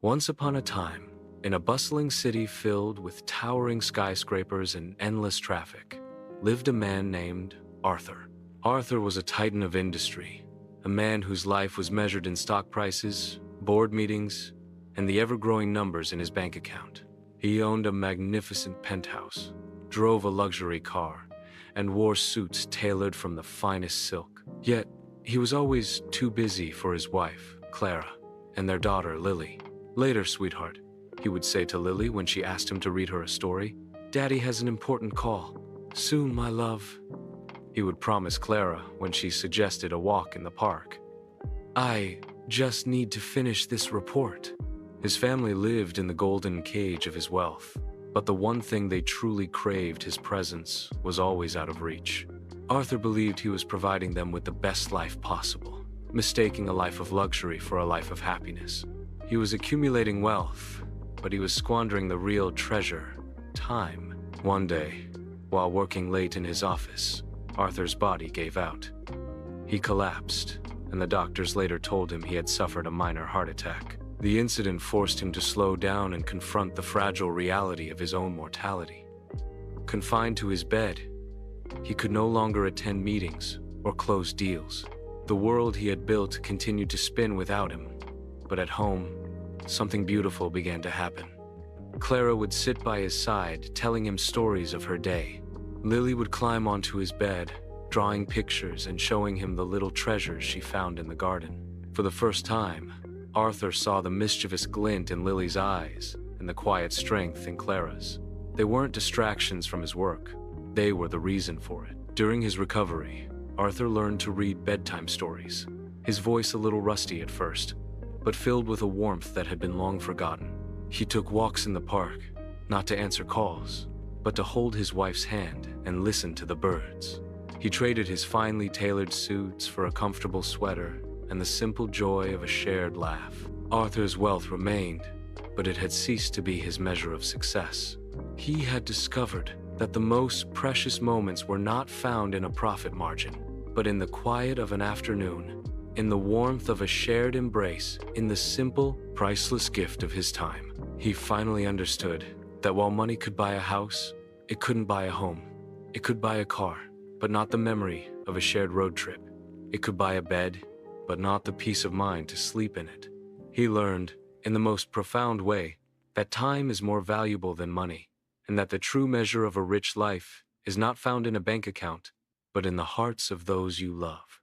Once upon a time, in a bustling city filled with towering skyscrapers and endless traffic, lived a man named Arthur. Arthur was a titan of industry, a man whose life was measured in stock prices, board meetings, and the ever-growing numbers in his bank account. He owned a magnificent penthouse, drove a luxury car, and wore suits tailored from the finest silk. Yet, he was always too busy for his wife, Clara, and their daughter, Lily. "Later, sweetheart," he would say to Lily when she asked him to read her a story. "Daddy has an important call. Soon, my love," he would promise Clara when she suggested a walk in the park. "I just need to finish this report." His family lived in the golden cage of his wealth, but the one thing they truly craved, his presence, was always out of reach. Arthur believed he was providing them with the best life possible, mistaking a life of luxury for a life of happiness. He was accumulating wealth, but he was squandering the real treasure, time. One day, while working late in his office, Arthur's body gave out. He collapsed, and the doctors later told him he had suffered a minor heart attack. The incident forced him to slow down and confront the fragile reality of his own mortality. Confined to his bed, he could no longer attend meetings or close deals. The world he had built continued to spin without him, but at home, something beautiful began to happen. Clara would sit by his side, telling him stories of her day. Lily would climb onto his bed, drawing pictures and showing him the little treasures she found in the garden. For the first time, Arthur saw the mischievous glint in Lily's eyes and the quiet strength in Clara's. They weren't distractions from his work. They were the reason for it. During his recovery, Arthur learned to read bedtime stories, his voice a little rusty at first, but filled with a warmth that had been long forgotten. He took walks in the park, not to answer calls, but to hold his wife's hand and listen to the birds. He traded his finely tailored suits for a comfortable sweater and the simple joy of a shared laugh. Arthur's wealth remained, but it had ceased to be his measure of success. He had discovered that the most precious moments were not found in a profit margin, but in the quiet of an afternoon, in the warmth of a shared embrace, in the simple, priceless gift of his time. He finally understood that while money could buy a house, it couldn't buy a home. It could buy a car, but not the memory of a shared road trip. It could buy a bed, but not the peace of mind to sleep in it. He learned, in the most profound way, that time is more valuable than money, and that the true measure of a rich life is not found in a bank account, but in the hearts of those you love.